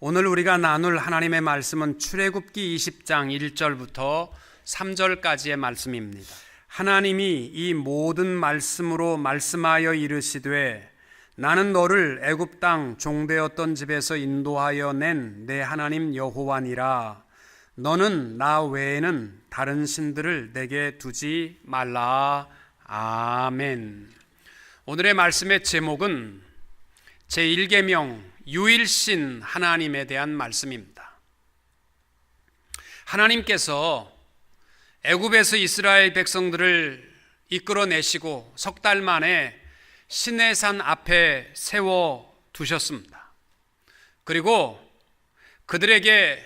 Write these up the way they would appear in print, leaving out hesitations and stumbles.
오늘 우리가 나눌 하나님의 말씀은 출애굽기 20장 1절부터 3절까지의 말씀입니다. 하나님이 이 모든 말씀으로 말씀하여 이르시되 나는 너를 애굽 땅 종되었던 집에서 인도하여 낸 내 하나님 여호와니라. 너는 나 외에는 다른 신들을 내게 두지 말라. 아멘. 오늘의 말씀의 제목은 제1계명 유일신 하나님에 대한 말씀입니다. 하나님께서 애굽에서 이스라엘 백성들을 이끌어내시고 석 달 만에 시내산 앞에 세워 두셨습니다. 그리고 그들에게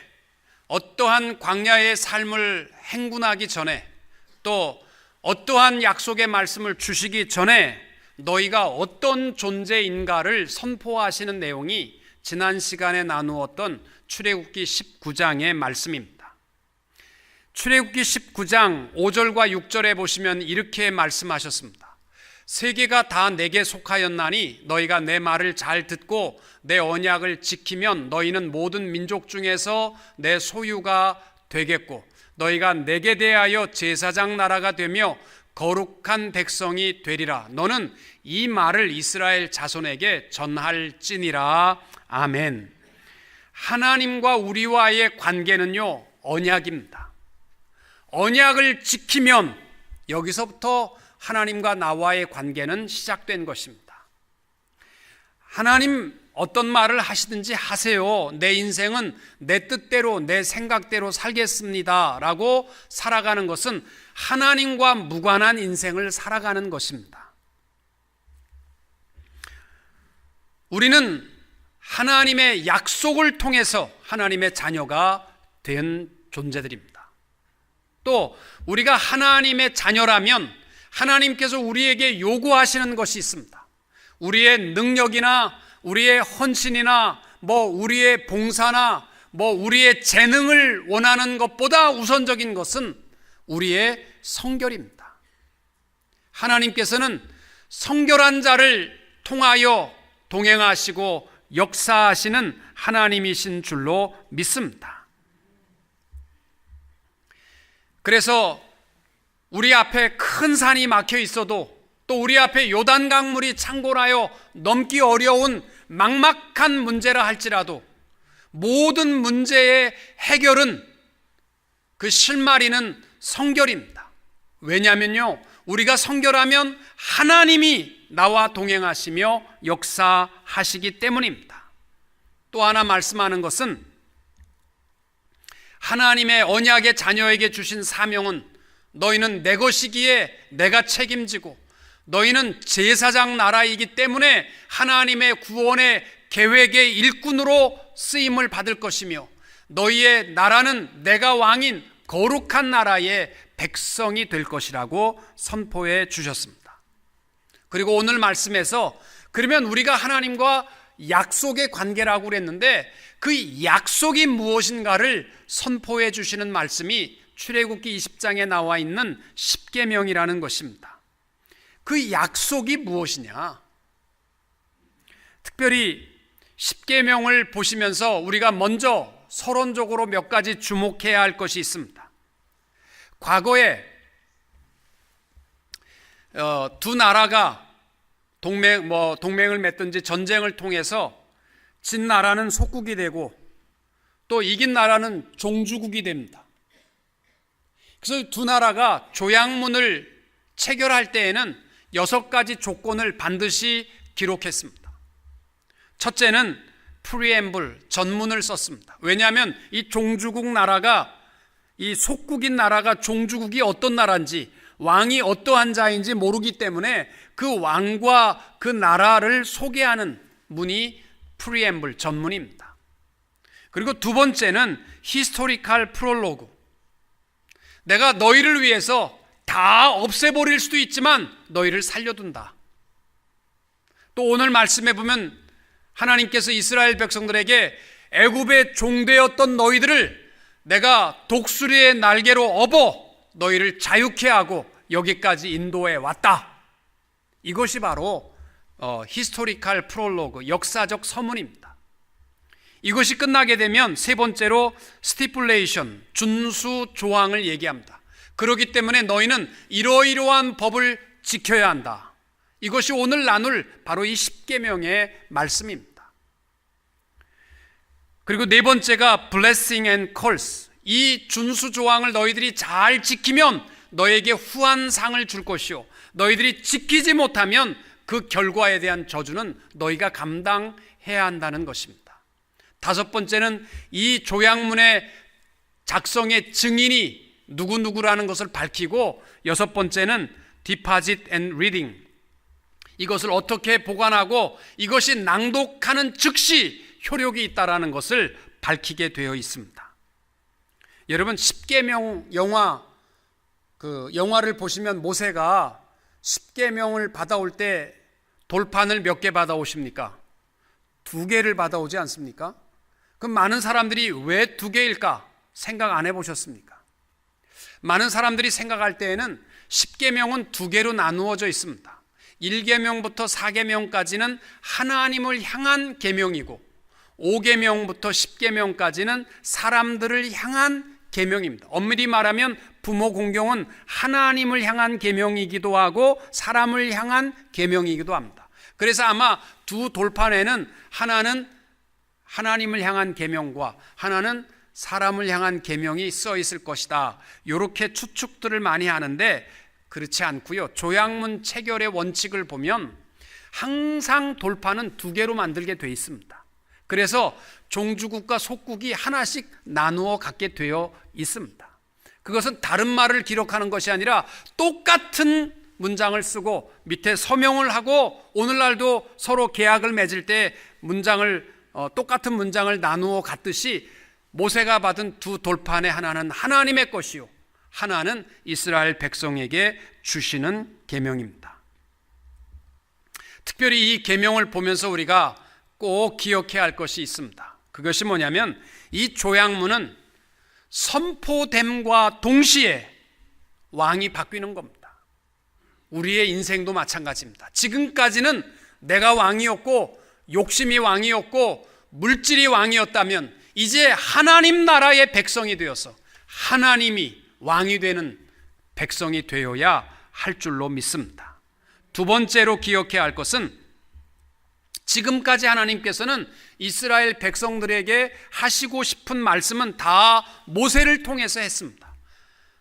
어떠한 광야의 삶을 행군하기 전에, 또 어떠한 약속의 말씀을 주시기 전에 너희가 어떤 존재인가를 선포하시는 내용이 지난 시간에 나누었던 출애굽기 19장의 말씀입니다. 출애굽기 19장 5절과 6절에 보시면 이렇게 말씀하셨습니다. 세계가 다 내게 속하였나니 너희가 내 말을 잘 듣고 내 언약을 지키면 너희는 모든 민족 중에서 내 소유가 되겠고 너희가 내게 대하여 제사장 나라가 되며 거룩한 백성이 되리라. 너는 이 말을 이스라엘 자손에게 전할지니라. 아멘. 하나님과 우리와의 관계는요, 언약입니다. 언약을 지키면 여기서부터 하나님과 나와의 관계는 시작된 것입니다. 하나님 어떤 말을 하시든지 하세요. 내 인생은 내 뜻대로 내 생각대로 살겠습니다 라고 살아가는 것은 하나님과 무관한 인생을 살아가는 것입니다. 우리는 하나님의 약속을 통해서 하나님의 자녀가 된 존재들입니다. 또 우리가 하나님의 자녀라면 하나님께서 우리에게 요구하시는 것이 있습니다. 우리의 능력이나 우리의 헌신이나 우리의 봉사나 우리의 재능을 원하는 것보다 우선적인 것은 우리의 성결입니다. 하나님께서는 성결한 자를 통하여 동행하시고 역사하시는 하나님이신 줄로 믿습니다. 그래서 우리 앞에 큰 산이 막혀 있어도, 또 우리 앞에 요단 강물이 창궐하여 넘기 어려운 막막한 문제라 할지라도 모든 문제의 해결은, 그 실마리는 성결입니다. 왜냐하면요, 우리가 성결하면 하나님이 나와 동행하시며 역사하시기 때문입니다. 또 하나 말씀하는 것은 하나님의 언약의 자녀에게 주신 사명은 너희는 내 것이기에 내가 책임지고 너희는 제사장 나라이기 때문에 하나님의 구원의 계획의 일꾼으로 쓰임을 받을 것이며 너희의 나라는 내가 왕인 거룩한 나라의 백성이 될 것이라고 선포해 주셨습니다. 그리고 오늘 말씀에서 그러면 우리가 하나님과 약속의 관계라고 그랬는데 그 약속이 무엇인가를 선포해 주시는 말씀이 출애굽기 20장에 나와 있는 십계명이라는 것입니다. 그 약속이 무엇이냐? 특별히 십계명을 보시면서 우리가 먼저 서론적으로 몇 가지 주목해야 할 것이 있습니다. 과거에 두 나라가 동맹을 맺든지 전쟁을 통해서 진 나라는 속국이 되고 또 이긴 나라는 종주국이 됩니다. 그래서 두 나라가 조약문을 체결할 때에는 6가지 조건을 반드시 기록했습니다. 첫째는 프리엠블, 전문을 썼습니다. 왜냐하면 이 종주국 나라가, 이 속국인 나라가 종주국이 어떤 나라인지, 왕이 어떠한 자인지 모르기 때문에 그 왕과 그 나라를 소개하는 문이 프리엠블, 전문입니다. 그리고 두 번째는 히스토리컬 프롤로그. 내가 너희를 위해서 다 없애버릴 수도 있지만 너희를 살려둔다. 또 오늘 말씀해 보면 하나님께서 이스라엘 백성들에게 애굽의 종되었던 너희들을 내가 독수리의 날개로 업어 너희를 자유케 하고 여기까지 인도해 왔다. 이것이 바로 히스토리컬 프롤로그, 역사적 서문입니다. 이것이 끝나게 되면 세 번째로 스티플레이션, 준수 조항을 얘기합니다. 그렇기 때문에 너희는 이러이러한 법을 지켜야 한다. 이것이 오늘 나눌 바로 이 십계명의 말씀입니다. 그리고 네 번째가 blessing and curse. 이 준수 조항을 너희들이 잘 지키면 너에게 후한 상을 줄 것이요, 너희들이 지키지 못하면 그 결과에 대한 저주는 너희가 감당해야 한다는 것입니다. 다섯 번째는 이 조약문의 작성의 증인이 누구누구라는 것을 밝히고, 여섯 번째는 deposit and reading. 이것을 어떻게 보관하고 이것이 낭독하는 즉시 효력이 있다라는 것을 밝히게 되어 있습니다. 여러분, 십계명 영화를 보시면 모세가 십계명을 받아올 때 돌판을 몇 개 받아오십니까? 2개를 받아오지 않습니까? 그럼 많은 사람들이 왜 2개일까 생각 안 해보셨습니까? 많은 사람들이 생각할 때에는 십계명은 2개로 나누어져 있습니다. 1계명부터 4계명까지는 하나님을 향한 계명이고, 5계명부터 10계명까지는 사람들을 향한 계명입니다. 엄밀히 말하면 부모 공경은 하나님을 향한 계명이기도 하고 사람을 향한 계명이기도 합니다. 그래서 아마 두 돌판에는 하나는 하나님을 향한 계명과 하나는 사람을 향한 계명이 써 있을 것이다, 이렇게 추측들을 많이 하는데 그렇지 않고요. 조약문 체결의 원칙을 보면 항상 돌판은 2개로 만들게 되어 있습니다. 그래서 종주국과 속국이 하나씩 나누어 갖게 되어 있습니다. 그것은 다른 말을 기록하는 것이 아니라 똑같은 문장을 쓰고 밑에 서명을 하고, 오늘날도 서로 계약을 맺을 때 똑같은 문장을 나누어 갖듯이 모세가 받은 2 돌판의 하나는 하나님의 것이요, 하나는 이스라엘 백성에게 주시는 계명입니다. 특별히 이 계명을 보면서 우리가 꼭 기억해야 할 것이 있습니다. 그것이 뭐냐면 이 조약문은 선포됨과 동시에 왕이 바뀌는 겁니다. 우리의 인생도 마찬가지입니다. 지금까지는 내가 왕이었고 욕심이 왕이었고 물질이 왕이었다면 이제 하나님 나라의 백성이 되어서 하나님이 왕이 되는 백성이 되어야 할 줄로 믿습니다. 두 번째로 기억해야 할 것은 지금까지 하나님께서는 이스라엘 백성들에게 하시고 싶은 말씀은 다 모세를 통해서 했습니다.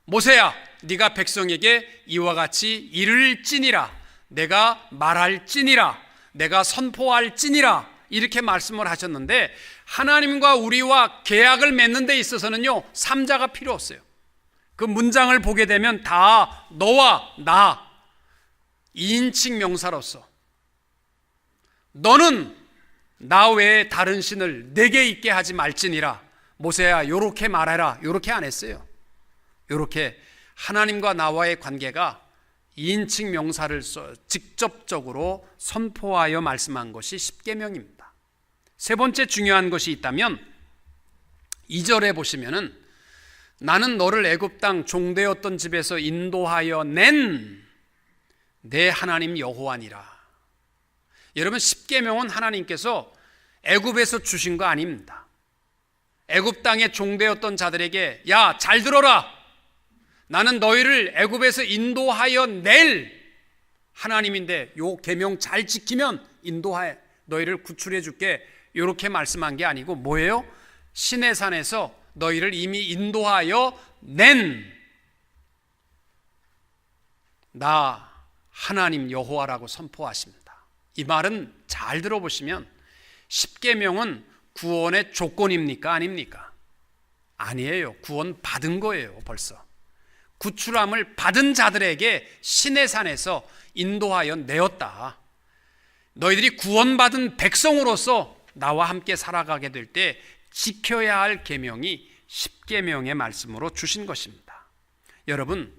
모세야, 네가 백성에게 이와 같이 이를지니라, 내가 말할지니라, 내가 선포할지니라, 이렇게 말씀을 하셨는데 하나님과 우리와 계약을 맺는 데 있어서는요 3자가 필요 없어요. 그 문장을 보게 되면 다 너와 나 2인칭 명사로서 너는 나 외에 다른 신을 내게 있게 하지 말지니라, 모세야 요렇게 말해라, 요렇게 안 했어요. 요렇게 하나님과 나와의 관계가 2인칭 명사를 직접적으로 선포하여 말씀한 것이 십계명입니다. 세 번째 중요한 것이 있다면 2절에 보시면은 나는 너를 애굽 땅 종되었던 집에서 인도하여 낸 내 하나님 여호와니라. 여러분, 십계명은 하나님께서 애굽에서 주신 거 아닙니다. 애굽 땅에 종되었던 자들에게 야, 잘 들어라, 나는 너희를 애굽에서 인도하여 낼 하나님인데 요 계명 잘 지키면 인도하여 너희를 구출해 줄게, 이렇게 말씀한 게 아니고 뭐예요? 시내산에서 너희를 이미 인도하여 낸 나 하나님 여호와라고 선포하십니다. 이 말은 잘 들어보시면 십계명은 구원의 조건입니까? 아닙니까? 아니에요. 구원 받은 거예요. 벌써 구출함을 받은 자들에게 시내산에서 인도하여 내었다. 너희들이 구원받은 백성으로서 나와 함께 살아가게 될 때 지켜야 할 계명이 십계명의 말씀으로 주신 것입니다. 여러분,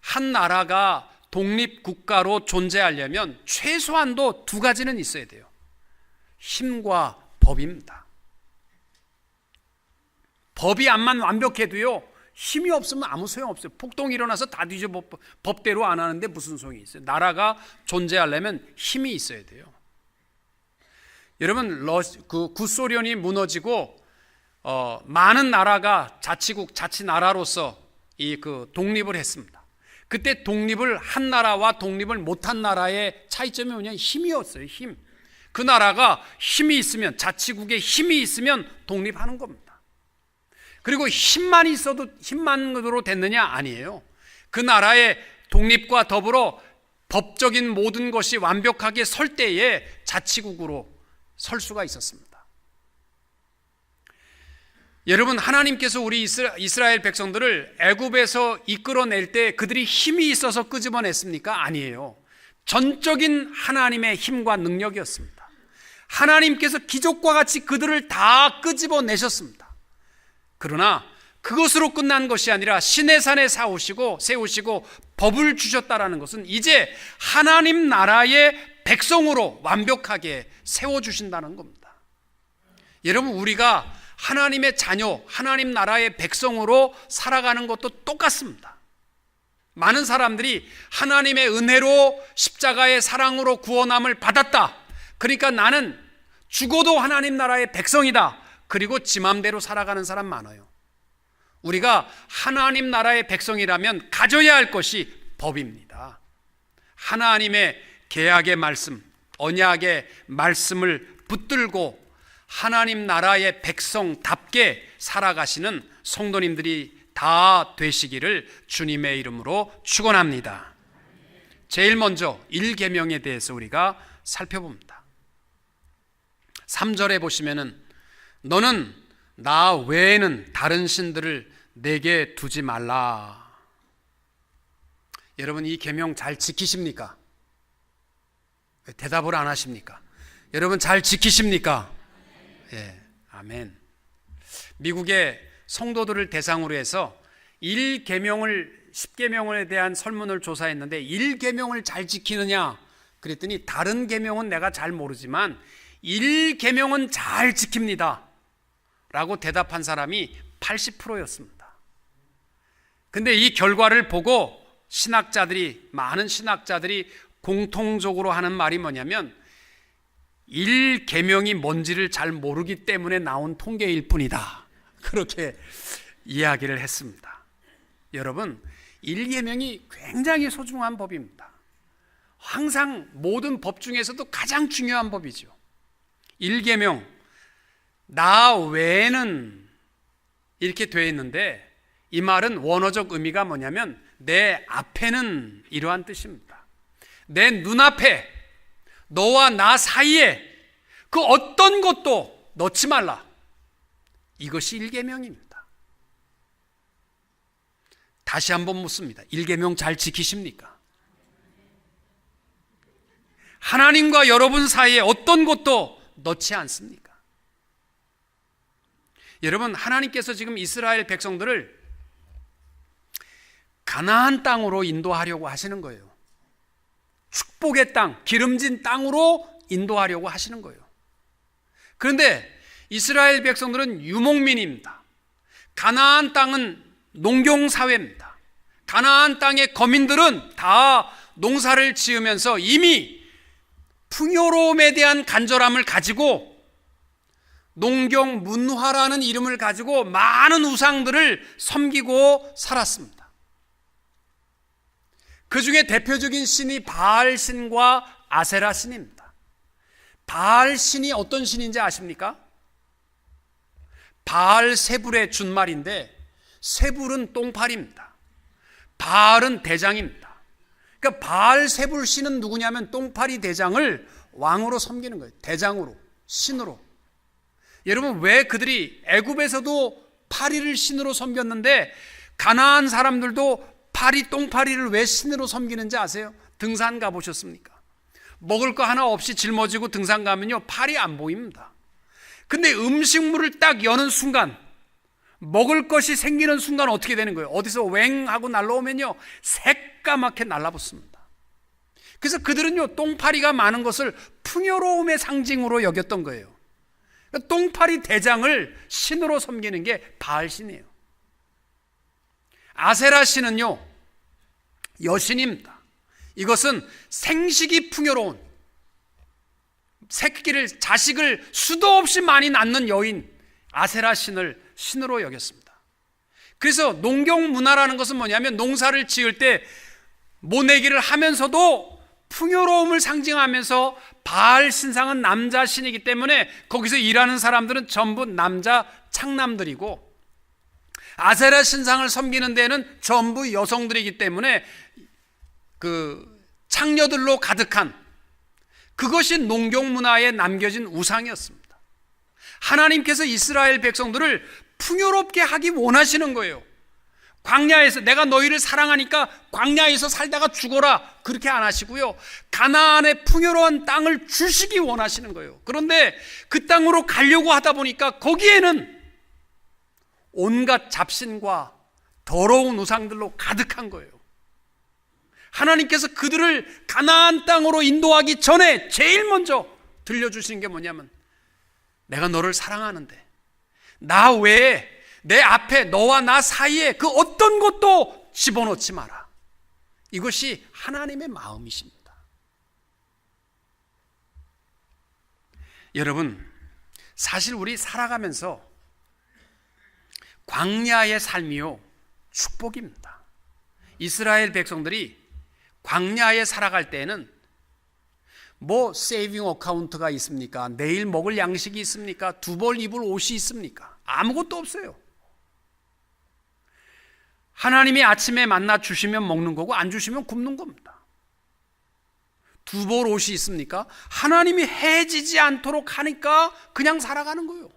한 나라가 독립국가로 존재하려면 최소한도 2가지는 있어야 돼요. 힘과 법입니다. 법이 암만 완벽해도요 힘이 없으면 아무 소용없어요. 폭동이 일어나서 다 뒤집어 법대로 안 하는데 무슨 소용이 있어요. 나라가 존재하려면 힘이 있어야 돼요. 여러분, 그 구소련이 무너지고 많은 나라가 자치나라로서 그 독립을 했습니다. 그때 독립을 한 나라와 독립을 못한 나라의 차이점이 뭐냐면 힘이었어요. 힘. 그 나라가 힘이 있으면, 자치국에 힘이 있으면 독립하는 겁니다. 그리고 힘만 있어도 힘만으로 됐느냐? 아니에요. 그 나라의 독립과 더불어 법적인 모든 것이 완벽하게 설 때에 자치국으로 설 수가 있었습니다. 여러분, 하나님께서 우리 이스라엘 백성들을 애굽에서 이끌어낼 때 그들이 힘이 있어서 끄집어냈습니까? 아니에요. 전적인 하나님의 힘과 능력이었습니다. 하나님께서 기적과 같이 그들을 다 끄집어내셨습니다. 그러나 그것으로 끝난 것이 아니라 시내산에 세우시고 법을 주셨다라는 것은 이제 하나님 나라의 백성으로 완벽하게 세워주신다는 겁니다. 여러분, 우리가 하나님의 자녀, 하나님 나라의 백성으로 살아가는 것도 똑같습니다. 많은 사람들이 하나님의 은혜로 십자가의 사랑으로 구원함을 받았다. 그러니까 나는 죽어도 하나님 나라의 백성이다. 그리고 지 맘대로 살아가는 사람 많아요. 우리가 하나님 나라의 백성이라면 가져야 할 것이 법입니다. 하나님의 계약의 말씀, 언약의 말씀을 붙들고 하나님 나라의 백성답게 살아가시는 성도님들이 다 되시기를 주님의 이름으로 축원합니다. 제일 먼저 1계명에 대해서 우리가 살펴봅니다. 3절에 보시면은 너는 나 외에는 다른 신들을 내게 두지 말라. 여러분, 이 계명 잘 지키십니까? 왜 대답을 안 하십니까? 여러분, 잘 지키십니까? 예, 아멘. 미국의 성도들을 대상으로 해서 10계명에 대한 설문을 조사했는데 1계명을 잘 지키느냐? 그랬더니 다른 계명은 내가 잘 모르지만 1계명은 잘 지킵니다 라고 대답한 사람이 80%였습니다. 근데 이 결과를 보고 많은 신학자들이 공통적으로 하는 말이 뭐냐면 1계명이 뭔지를 잘 모르기 때문에 나온 통계일 뿐이다. 그렇게 이야기를 했습니다. 여러분, 1계명이 굉장히 소중한 법입니다. 항상 모든 법 중에서도 가장 중요한 법이죠. 1계명, 나 외에는 이렇게 되어 있는데 이 말은 원어적 의미가 뭐냐면 내 앞에는 이러한 뜻입니다. 내 눈앞에, 너와 나 사이에 그 어떤 것도 넣지 말라. 이것이 1계명입니다. 다시 한번 묻습니다. 1계명 잘 지키십니까? 하나님과 여러분 사이에 어떤 것도 넣지 않습니까? 여러분, 하나님께서 지금 이스라엘 백성들을 가나안 땅으로 인도하려고 하시는 거예요. 축복의 땅, 기름진 땅으로 인도하려고 하시는 거예요. 그런데 이스라엘 백성들은 유목민입니다. 가나안 땅은 농경사회입니다. 가나안 땅의 거민들은 다 농사를 지으면서 이미 풍요로움에 대한 간절함을 가지고 농경 문화라는 이름을 가지고 많은 우상들을 섬기고 살았습니다. 그 중에 대표적인 신이 바알 신과 아세라 신입니다. 바알 신이 어떤 신인지 아십니까? 바알 세불의 준말인데 세불은 똥파리입니다. 바알은 대장입니다. 그러니까 바알 세불 신은 누구냐면 똥파리 대장을 왕으로 섬기는 거예요. 대장으로, 신으로. 여러분, 왜 그들이 애굽에서도 파리를 신으로 섬겼는데 가나안 사람들도 똥파리를 왜 신으로 섬기는지 아세요? 등산 가보셨습니까? 먹을 거 하나 없이 짊어지고 등산 가면요, 팔이 안 보입니다. 근데 음식물을 딱 여는 순간, 먹을 것이 생기는 순간 어떻게 되는 거예요? 어디서 웽 하고 날라오면요, 새까맣게 날라붙습니다. 그래서 그들은요, 똥파리가 많은 것을 풍요로움의 상징으로 여겼던 거예요. 똥파리 대장을 신으로 섬기는 게 바알신이에요. 아세라 신은요, 여신입니다. 이것은 생식이 풍요로운, 자식을 수도 없이 많이 낳는 여인 아세라 신을 신으로 여겼습니다. 그래서 농경 문화라는 것은 뭐냐면 농사를 지을 때 모내기를 하면서도 풍요로움을 상징하면서 바알 신상은 남자 신이기 때문에 거기서 일하는 사람들은 전부 남자 창남들이고, 아세라 신상을 섬기는 데는 전부 여성들이기 때문에 그 창녀들로 가득한, 그것이 농경 문화에 남겨진 우상이었습니다. 하나님께서 이스라엘 백성들을 풍요롭게 하기 원하시는 거예요. 광야에서 내가 너희를 사랑하니까 광야에서 살다가 죽어라, 그렇게 안 하시고요, 가나안의 풍요로운 땅을 주시기 원하시는 거예요. 그런데 그 땅으로 가려고 하다 보니까 거기에는 온갖 잡신과 더러운 우상들로 가득한 거예요. 하나님께서 그들을 가나안 땅으로 인도하기 전에 제일 먼저 들려주시는 게 뭐냐면, 내가 너를 사랑하는데 나 외에 내 앞에 너와 나 사이에 그 어떤 것도 집어넣지 마라. 이것이 하나님의 마음이십니다. 여러분, 사실 우리 살아가면서 광야의 삶이요 축복입니다. 이스라엘 백성들이 광야에 살아갈 때에는 뭐 세이빙 어카운트가 있습니까? 내일 먹을 양식이 있습니까? 두 벌 입을 옷이 있습니까? 아무것도 없어요. 하나님이 아침에 만나 주시면 먹는 거고 안 주시면 굶는 겁니다. 두 벌 옷이 있습니까? 하나님이 해지지 않도록 하니까 그냥 살아가는 거예요.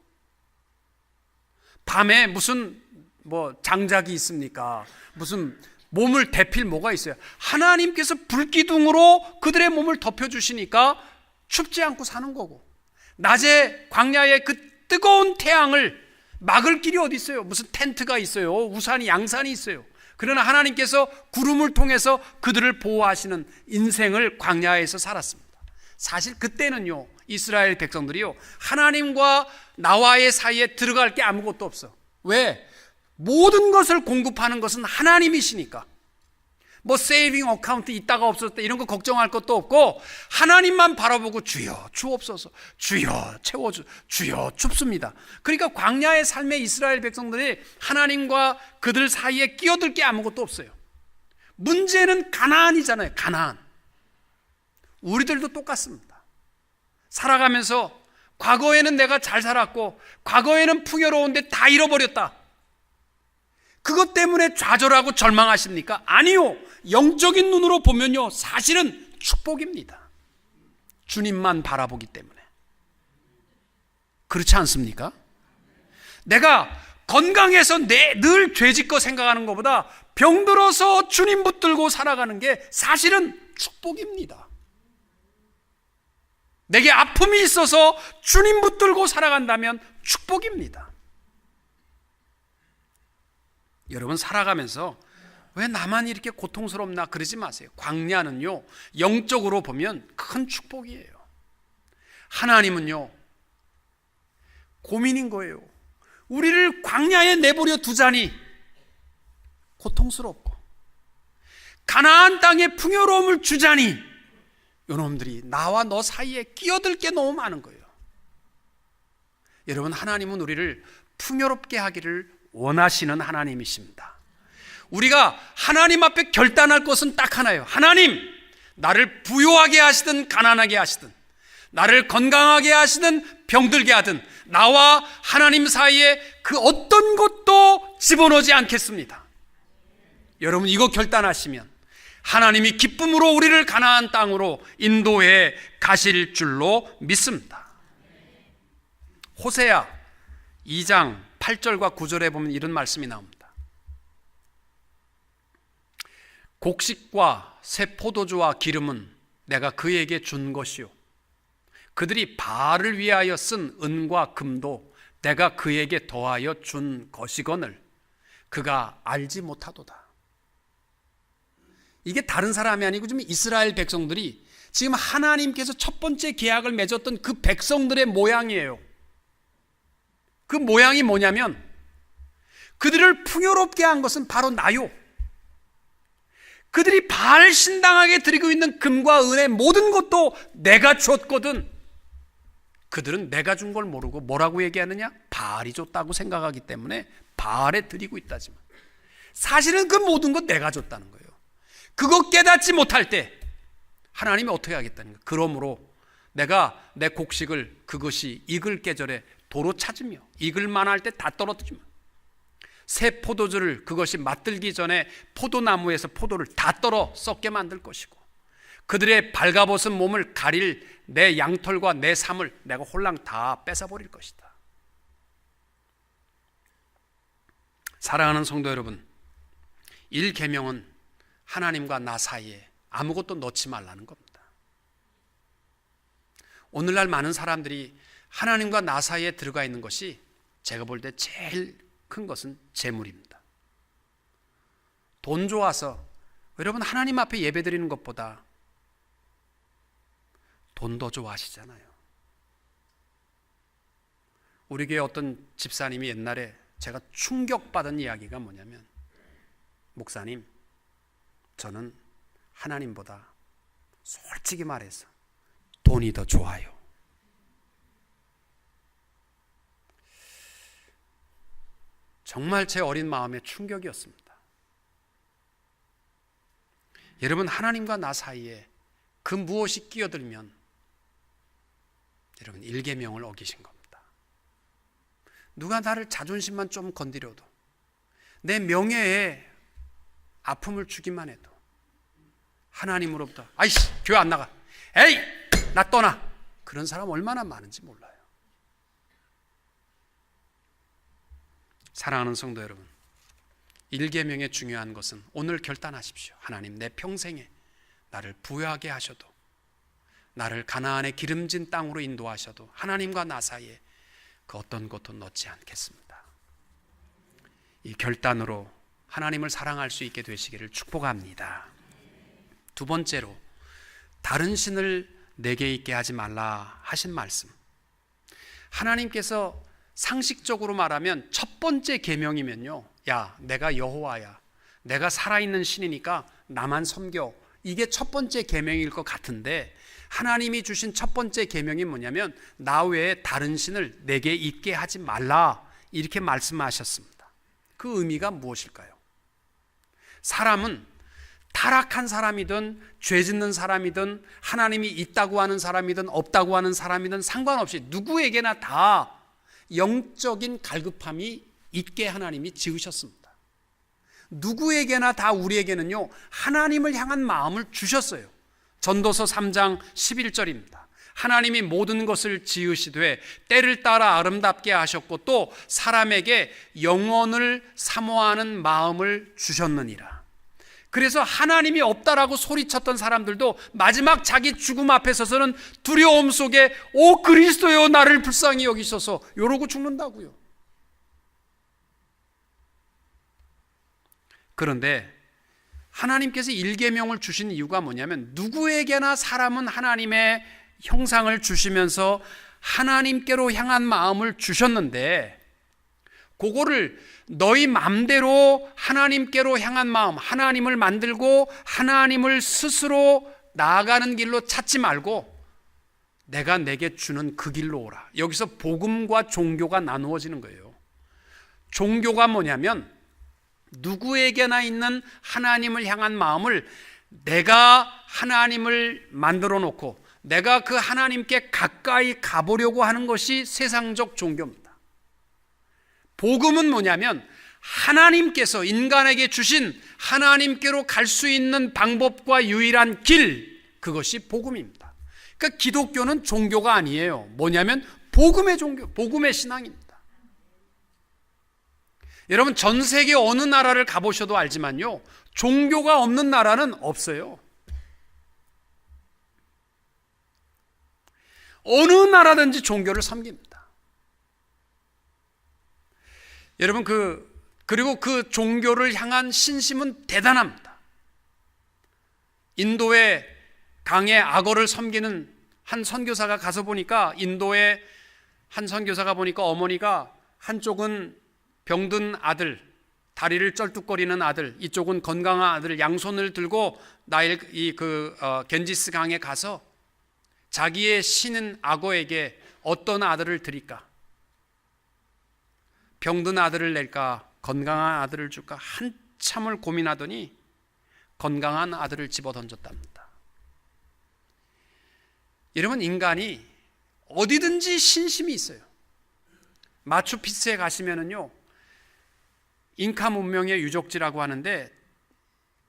밤에 무슨 뭐 장작이 있습니까? 무슨 몸을 데필 뭐가 있어요? 하나님께서 불기둥으로 그들의 몸을 덮여주시니까 춥지 않고 사는 거고, 낮에 광야의 그 뜨거운 태양을 막을 길이 어디 있어요? 무슨 텐트가 있어요? 우산이, 양산이 있어요. 그러나 하나님께서 구름을 통해서 그들을 보호하시는 인생을 광야에서 살았습니다. 사실 그때는요, 이스라엘 백성들이요, 하나님과 나와의 사이에 들어갈 게 아무것도 없어. 왜? 모든 것을 공급하는 것은 하나님이시니까. 뭐 세이빙 어카운트 있다가 없었다 이런 거 걱정할 것도 없고, 하나님만 바라보고 주여 주옵소서, 주여 채워주, 주여 춥습니다. 그러니까 광야의 삶의 이스라엘 백성들이 하나님과 그들 사이에 끼어들 게 아무것도 없어요. 문제는 가나안이잖아요. 가나안. 우리들도 똑같습니다. 살아가면서 과거에는 내가 잘 살았고 과거에는 풍요로운데 다 잃어버렸다, 그것 때문에 좌절하고 절망하십니까? 아니요. 영적인 눈으로 보면요, 사실은 축복입니다. 주님만 바라보기 때문에. 그렇지 않습니까? 내가 건강해서 늘 죄짓고 생각하는 것보다 병들어서 주님 붙들고 살아가는 게 사실은 축복입니다. 내게 아픔이 있어서 주님 붙들고 살아간다면 축복입니다. 여러분, 살아가면서 왜 나만 이렇게 고통스럽나 그러지 마세요. 광야는요, 영적으로 보면 큰 축복이에요. 하나님은요, 고민인 거예요. 우리를 광야에 내버려 두자니 고통스럽고, 가나안 땅에 풍요로움을 주자니 요놈들이 나와 너 사이에 끼어들 게 너무 많은 거예요. 여러분, 하나님은 우리를 풍요롭게 하기를 원하시는 하나님이십니다. 우리가 하나님 앞에 결단할 것은 딱 하나예요. 하나님, 나를 부유하게 하시든 가난하게 하시든, 나를 건강하게 하시든 병들게 하든, 나와 하나님 사이에 그 어떤 것도 집어넣지 않겠습니다. 여러분, 이거 결단하시면 하나님이 기쁨으로 우리를 가나안 땅으로 인도해 가실 줄로 믿습니다. 호세아 2장 8절과 9절에 보면 이런 말씀이 나옵니다. 곡식과 새 포도주와 기름은 내가 그에게 준 것이요, 그들이 바알을 위하여 쓴 은과 금도 내가 그에게 더하여 준 것이거늘 그가 알지 못하도다. 이게 다른 사람이 아니고 지금 이스라엘 백성들이 지금 하나님께서 첫 번째 계약을 맺었던 그 백성들의 모양이에요. 그 모양이 뭐냐면, 그들을 풍요롭게 한 것은 바로 나요. 그들이 바알 신당하게 드리고 있는 금과 은의 모든 것도 내가 줬거든. 그들은 내가 준 걸 모르고 뭐라고 얘기하느냐? 바알이 줬다고 생각하기 때문에 바알에 드리고 있다지만 사실은 그 모든 것 내가 줬다는 거예요. 그거 깨닫지 못할 때 하나님이 어떻게 하겠다는 거예요. 그러므로 내가 내 곡식을 그것이 익을 계절에 도로 찾으며 익을 만할 때 다 떨어뜨리며 새 포도주를 그것이 맛들기 전에 포도나무에서 포도를 다 떨어 썩게 만들 것이고 그들의 발가벗은 몸을 가릴 내 양털과 내 삶을 내가 홀랑 다 뺏어버릴 것이다. 사랑하는 성도 여러분, 1계명은 하나님과 나 사이에 아무것도 넣지 말라는 겁니다. 오늘날 많은 사람들이 하나님과 나 사이에 들어가 있는 것이 제가 볼 때 제일 큰 것은 재물입니다. 돈 좋아서 여러분 하나님 앞에 예배 드리는 것보다 돈 더 좋아하시잖아요. 우리 교회 어떤 집사님이 옛날에 제가 충격받은 이야기가 뭐냐면, 목사님, 저는 하나님보다 솔직히 말해서 돈이 더 좋아요. 정말 제 어린 마음에 충격이었습니다. 여러분, 하나님과 나 사이에 그 무엇이 끼어들면 여러분 1계명을 어기신 겁니다. 누가 나를 자존심만 좀 건드려도, 내 명예에 아픔을 주기만 해도 하나님으로부터 아이씨 교회 안 나가, 에이 나 떠나, 그런 사람 얼마나 많은지 몰라요. 사랑하는 성도 여러분, 1계명의 중요한 것은 오늘 결단하십시오. 하나님, 내 평생에 나를 부유하게 하셔도, 나를 가나안의 기름진 땅으로 인도하셔도 하나님과 나 사이에 그 어떤 것도 넣지 않겠습니다. 이 결단으로 하나님을 사랑할 수 있게 되시기를 축복합니다. 두 번째로, 다른 신을 내게 있게 하지 말라 하신 말씀. 하나님께서 상식적으로 말하면 첫 번째 계명이면요, 야 내가 여호와야, 내가 살아있는 신이니까 나만 섬겨, 이게 첫 번째 계명일 것 같은데, 하나님이 주신 첫 번째 계명이 뭐냐면 나 외에 다른 신을 내게 있게 하지 말라, 이렇게 말씀하셨습니다. 그 의미가 무엇일까요? 사람은 타락한 사람이든 죄 짓는 사람이든 하나님이 있다고 하는 사람이든 없다고 하는 사람이든 상관없이 누구에게나 다 영적인 갈급함이 있게 하나님이 지으셨습니다. 누구에게나 다 우리에게는요 하나님을 향한 마음을 주셨어요. 전도서 3장 11절입니다. 하나님이 모든 것을 지으시되 때를 따라 아름답게 하셨고 또 사람에게 영원을 사모하는 마음을 주셨느니라. 그래서 하나님이 없다라고 소리쳤던 사람들도 마지막 자기 죽음 앞에 서서는 두려움 속에 오 그리스도여 나를 불쌍히 여기소서 이러고 죽는다고요. 그런데 하나님께서 1계명을 주신 이유가 뭐냐면, 누구에게나 사람은 하나님의 형상을 주시면서 하나님께로 향한 마음을 주셨는데, 그거를 너희 맘대로 하나님께로 향한 마음, 하나님을 만들고 하나님을 스스로 나아가는 길로 찾지 말고 내가 내게 주는 그 길로 오라. 여기서 복음과 종교가 나누어지는 거예요. 종교가 뭐냐면 누구에게나 있는 하나님을 향한 마음을 내가 하나님을 만들어 놓고 내가 그 하나님께 가까이 가보려고 하는 것이 세상적 종교입니다. 복음은 뭐냐면 하나님께서 인간에게 주신 하나님께로 갈 수 있는 방법과 유일한 길, 그것이 복음입니다. 그러니까 기독교는 종교가 아니에요. 뭐냐면 복음의 종교, 복음의 신앙입니다. 여러분, 전 세계 어느 나라를 가보셔도 알지만요, 종교가 없는 나라는 없어요. 어느 나라든지 종교를 섬깁니다. 여러분, 그리고 그 종교를 향한 신심은 대단합니다. 인도의 강에 악어를 섬기는 한 선교사가 가서 보니까, 인도의 한 선교사가 보니까 어머니가 한쪽은 병든 아들, 다리를 쩔뚝거리는 아들, 이쪽은 건강한 아들, 양손을 들고 나일 겐지스 강에 가서 자기의 신은 악어에게 어떤 아들을 드릴까? 병든 아들을 낼까? 건강한 아들을 줄까? 한참을 고민하더니 건강한 아들을 집어던졌답니다. 여러분, 인간이 어디든지 신심이 있어요. 마추픽추에 가시면은요, 잉카 문명의 유적지라고 하는데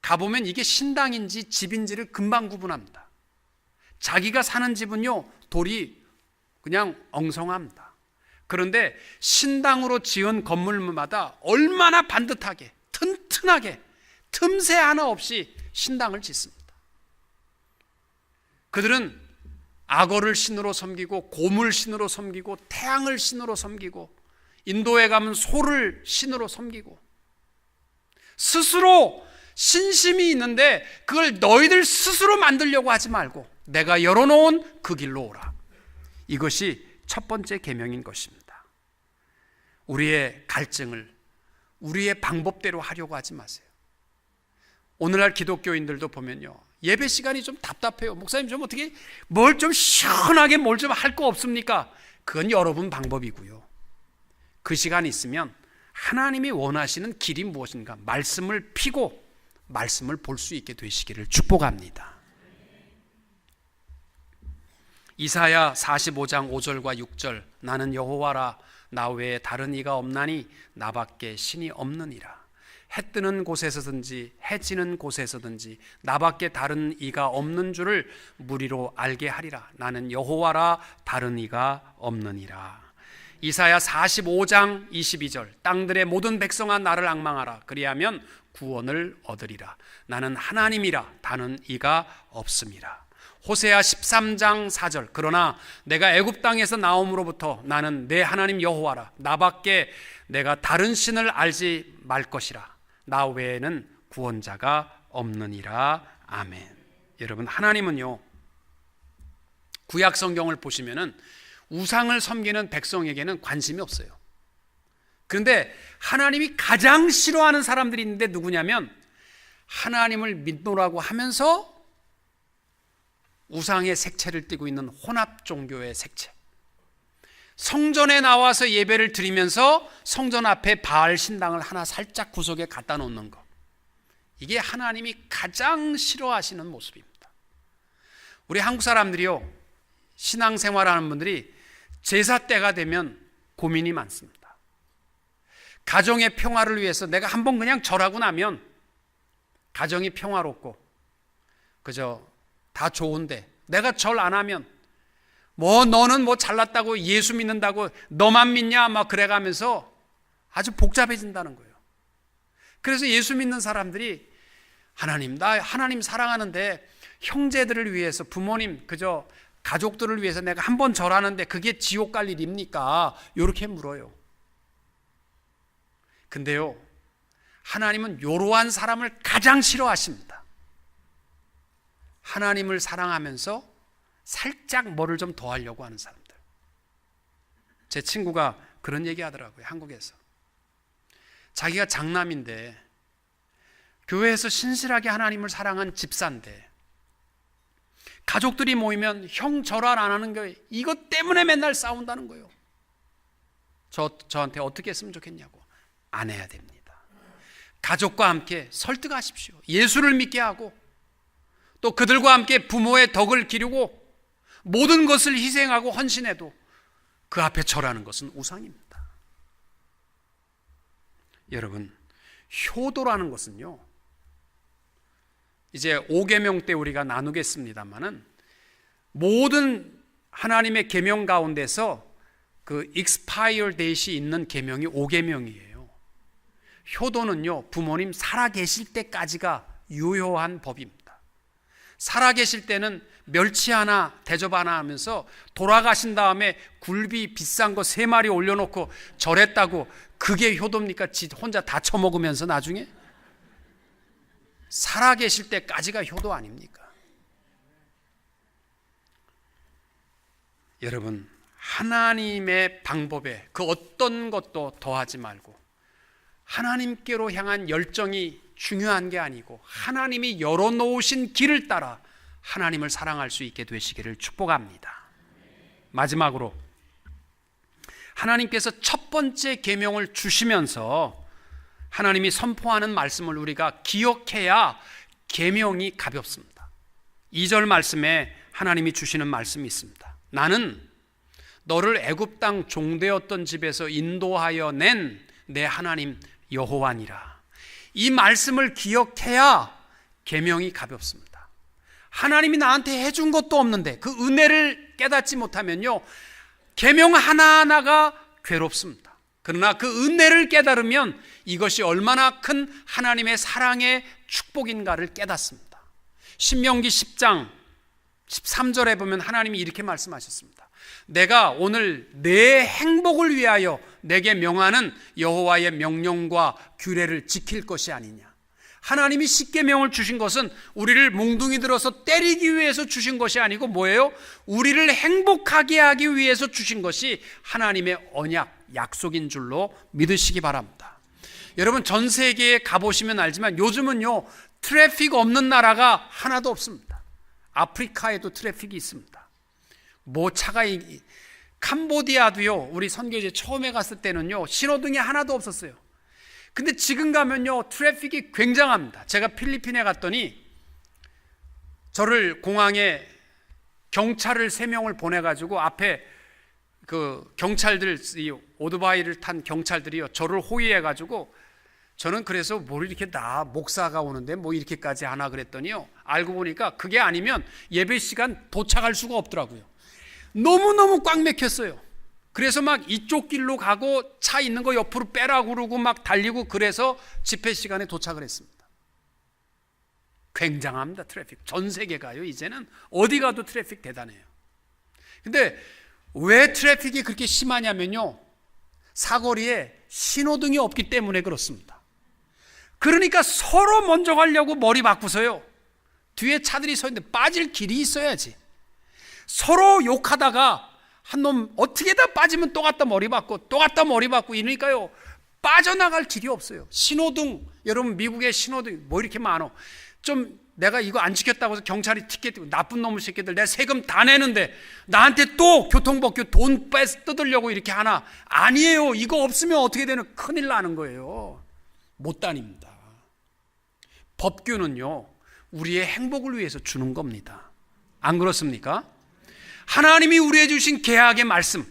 가보면 이게 신당인지 집인지를 금방 구분합니다. 자기가 사는 집은요, 돌이 그냥 엉성합니다. 그런데 신당으로 지은 건물마다 얼마나 반듯하게, 튼튼하게, 틈새 하나 없이 신당을 짓습니다. 그들은 악어를 신으로 섬기고, 곰을 신으로 섬기고, 태양을 신으로 섬기고, 인도에 가면 소를 신으로 섬기고, 스스로 신심이 있는데 그걸 너희들 스스로 만들려고 하지 말고 내가 열어놓은 그 길로 오라. 이것이 첫 번째 계명인 것입니다. 우리의 갈증을 우리의 방법대로 하려고 하지 마세요. 오늘날 기독교인들도 보면요, 예배 시간이 좀 답답해요. 목사님 좀 어떻게 뭘 좀 시원하게 뭘 좀 할 거 없습니까? 그건 여러분 방법이고요. 그 시간 있으면 하나님이 원하시는 길이 무엇인가 말씀을 피고 말씀을 볼 수 있게 되시기를 축복합니다. 이사야 45장 5절과 6절, 나는 여호와라, 나 외에 다른 이가 없나니 나밖에 신이 없느니라. 해 뜨는 곳에서든지 해 지는 곳에서든지 나밖에 다른 이가 없는 줄을 무리로 알게 하리라. 나는 여호와라, 다른 이가 없느니라. 이사야 45장 22절, 땅들의 모든 백성아 나를 앙망하라. 그리하면 구원을 얻으리라. 나는 하나님이라, 다른 이가 없음이라. 호세아 13장 4절, 그러나 내가 애굽 땅에서 나옴으로부터 나는 내 하나님 여호와라, 나밖에 내가 다른 신을 알지 말 것이라. 나 외에는 구원자가 없느니라. 아멘. 여러분, 하나님은요, 구약 성경을 보시면은 우상을 섬기는 백성에게는 관심이 없어요. 그런데 하나님이 가장 싫어하는 사람들이 있는데 누구냐면, 하나님을 믿노라고 하면서 우상의 색채를 띠고 있는 혼합 종교의 색채. 성전에 나와서 예배를 드리면서 성전 앞에 바알 신당을 하나 살짝 구석에 갖다 놓는 것. 이게 하나님이 가장 싫어하시는 모습입니다. 우리 한국 사람들이요, 신앙생활하는 분들이 제사 때가 되면 고민이 많습니다. 가정의 평화를 위해서 내가 한번 그냥 절하고 나면 가정이 평화롭고 그저 다 좋은데, 내가 절 안 하면 뭐 너는 뭐 잘났다고 예수 믿는다고 너만 믿냐 막 그래가면서 아주 복잡해진다는 거예요. 그래서 예수 믿는 사람들이 하나님, 나 하나님 사랑하는데 형제들을 위해서, 부모님, 그저 가족들을 위해서 내가 한 번 절하는데 그게 지옥 갈 일입니까? 이렇게 물어요. 근데요, 하나님은 이러한 사람을 가장 싫어하십니다. 하나님을 사랑하면서 살짝 뭐를 좀 더 하려고 하는 사람들. 제 친구가 그런 얘기 하더라고요. 한국에서 자기가 장남인데 교회에서 신실하게 하나님을 사랑한 집사인데 가족들이 모이면 형 절할 안 하는 거 이것 때문에 맨날 싸운다는 거예요. 저한테 어떻게 했으면 좋겠냐고. 안 해야 됩니다. 가족과 함께 설득하십시오. 예수를 믿게 하고 또 그들과 함께 부모의 덕을 기르고 모든 것을 희생하고 헌신해도 그 앞에 절하는 것은 우상입니다. 여러분, 효도라는 것은요, 이제 5계명 때 우리가 나누겠습니다만은 모든 하나님의 계명 가운데서 그 expire date이 있는 계명이 5계명이에요. 효도는요, 부모님 살아계실 때까지가 유효한 법입니다. 살아계실 때는 멸치 하나 대접 하나 하면서 돌아가신 다음에 굴비 비싼 거 3마리 올려놓고 절했다고 그게 효도입니까? 지 혼자 다 처먹으면서 나중에? 살아계실 때까지가 효도 아닙니까? 여러분, 하나님의 방법에 그 어떤 것도 더하지 말고 하나님께로 향한 열정이 중요한 게 아니고 하나님이 열어놓으신 길을 따라 하나님을 사랑할 수 있게 되시기를 축복합니다. 마지막으로 하나님께서 첫 번째 계명을 주시면서 하나님이 선포하는 말씀을 우리가 기억해야 계명이 가볍습니다. 2절 말씀에 하나님이 주시는 말씀이 있습니다. 나는 너를 애굽 땅 종되었던 집에서 인도하여 낸 내 하나님 여호와니라. 이 말씀을 기억해야 계명이 가볍습니다. 하나님이 나한테 해준 것도 없는데 그 은혜를 깨닫지 못하면요, 계명 하나하나가 괴롭습니다. 그러나 그 은혜를 깨달으면 이것이 얼마나 큰 하나님의 사랑의 축복인가를 깨닫습니다. 신명기 10장 13절에 보면 하나님이 이렇게 말씀하셨습니다. 내가 오늘 내 행복을 위하여 내게 명하는 여호와의 명령과 규례를 지킬 것이 아니냐. 하나님이 십계명을 주신 것은 우리를 몽둥이 들어서 때리기 위해서 주신 것이 아니고 뭐예요? 우리를 행복하게 하기 위해서 주신 것이 하나님의 언약, 약속인 줄로 믿으시기 바랍니다. 여러분, 전 세계에 가보시면 알지만 요즘은요, 트래픽 없는 나라가 하나도 없습니다. 아프리카에도 트래픽이 있습니다. 뭐 차가 캄보디아도요, 우리 선교제 처음에 갔을 때는요, 신호등이 하나도 없었어요. 근데 지금 가면요, 트래픽이 굉장합니다. 제가 필리핀에 갔더니 저를 공항에 경찰을 3명을 보내가지고 앞에 그 경찰들, 이 오토바이를 탄 경찰들이요, 저를 호위해가지고 저는 그래서 뭘 이렇게 목사가 오는데 뭐 이렇게까지 하나 그랬더니요, 알고 보니까 그게 아니면 예배 시간 도착할 수가 없더라고요. 너무너무 꽉 막혔어요. 그래서 막 이쪽 길로 가고 차 있는 거 옆으로 빼라고 그러고 막 달리고, 그래서 집회 시간에 도착을 했습니다. 굉장합니다, 트래픽. 전 세계가요, 이제는 어디 가도 트래픽 대단해요. 근데 왜 트래픽이 그렇게 심하냐면요, 사거리에 신호등이 없기 때문에 그렇습니다. 그러니까 서로 먼저 가려고 머리 바꾸서요, 뒤에 차들이 서 있는데 빠질 길이 있어야지. 서로 욕하다가 한 놈 어떻게 다 빠지면 또 갖다 머리 박고 또 갖다 머리 박고 이러니까요, 빠져나갈 길이 없어요. 신호등, 여러분 미국의 신호등 뭐 이렇게 많어. 좀 내가 이거 안 지켰다고 해서 경찰이 티켓 띄고, 나쁜 놈의 새끼들, 내가 세금 다 내는데 나한테 또 교통법규 돈 뜯으려고 이렇게 하나. 아니에요. 이거 없으면 어떻게 되는, 큰일 나는 거예요. 못 다닙니다. 법규는요, 우리의 행복을 위해서 주는 겁니다. 안 그렇습니까? 하나님이 우리에게 주신 계약의 말씀,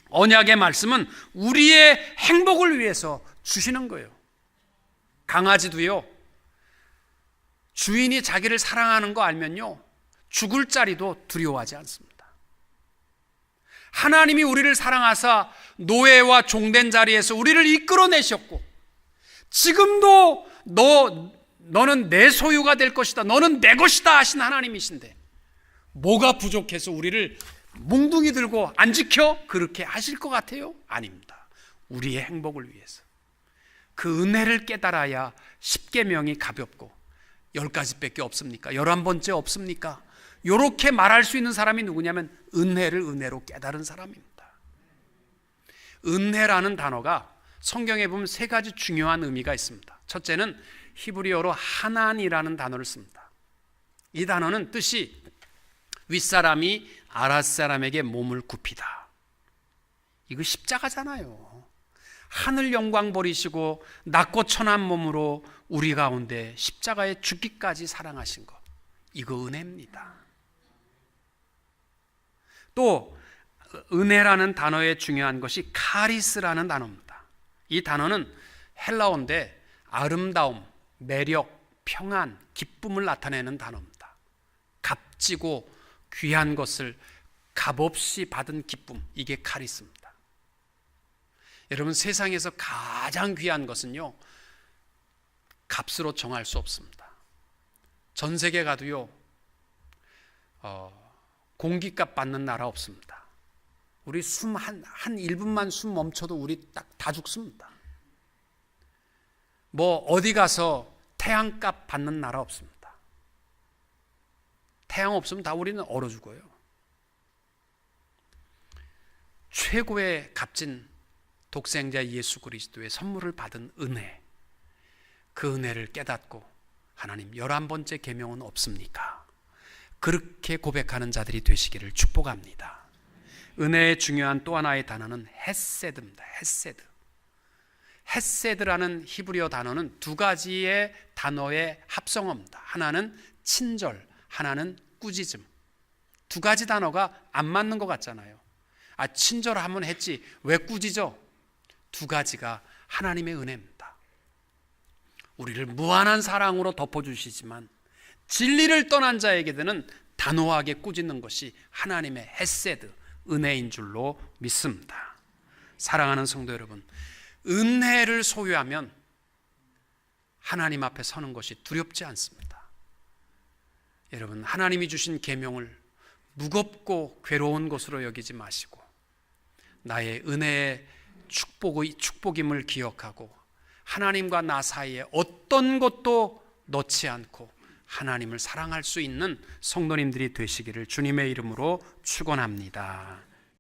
언약의 말씀은 우리의 행복을 위해서 주시는 거예요. 강아지도요, 주인이 자기를 사랑하는 거 알면요, 죽을 자리도 두려워하지 않습니다. 하나님이 우리를 사랑하사 노예와 종된 자리에서 우리를 이끌어내셨고, 지금도 너는 내 소유가 될 것이다, 너는 내 것이다 하신 하나님이신데 뭐가 부족해서 우리를 몽둥이 들고 안 지켜? 그렇게 하실 것 같아요? 아닙니다. 우리의 행복을 위해서. 그 은혜를 깨달아야 10계명이 가볍고 10가지밖에 없습니까? 11번째 없습니까? 이렇게 말할 수 있는 사람이 누구냐면 은혜를 은혜로 깨달은 사람입니다. 은혜라는 단어가 성경에 보면 3가지 중요한 의미가 있습니다. 첫째는 히브리어로 하난이라는 단어를 씁니다. 이 단어는 뜻이 윗사람이 아랫사람에게 몸을 굽히다. 이거 십자가잖아요. 하늘 영광 버리시고 낮고 천한 몸으로 우리 가운데 십자가에 죽기까지 사랑하신 것, 이거 은혜입니다. 또 은혜라는 단어의 중요한 것이 카리스라는 단어입니다. 이 단어는 헬라어인데 아름다움, 매력, 평안, 기쁨을 나타내는 단어입니다. 값지고 귀한 것을 값없이 받은 기쁨, 이게 카리스입니다. 여러분, 세상에서 가장 귀한 것은요, 값으로 정할 수 없습니다. 전 세계 가도요, 공기값 받는 나라 없습니다. 우리 숨 한 1분만 숨 멈춰도 우리 딱 다 죽습니다. 뭐 어디 가서 태양값 받는 나라 없습니다. 태양 없으면 다 우리는 얼어 죽어요. 최고의 값진 독생자 예수 그리스도의 선물을 받은 은혜, 그 은혜를 깨닫고 하나님 11번째 계명은 없습니까? 그렇게 고백하는 자들이 되시기를 축복합니다. 은혜의 중요한 또 하나의 단어는 헤세드입니다. 헤세드. 헤세드라는 히브리어 단어는 두 가지의 단어의 합성어입니다. 하나는 친절, 하나는 꾸짖음. 두 가지 단어가 안 맞는 것 같잖아요. 친절하면 했지 왜 꾸짖어? 두 가지가 하나님의 은혜입니다. 우리를 무한한 사랑으로 덮어주시지만 진리를 떠난 자에게는 단호하게 꾸짖는 것이 하나님의 헤세드, 은혜인 줄로 믿습니다. 사랑하는 성도 여러분, 은혜를 소유하면 하나님 앞에 서는 것이 두렵지 않습니다. 여러분, 하나님이 주신 계명을 무겁고 괴로운 것으로 여기지 마시고 나의 은혜의 축복임을 기억하고 하나님과 나 사이에 어떤 것도 넣지 않고 하나님을 사랑할 수 있는 성도님들이 되시기를 주님의 이름으로 축원합니다.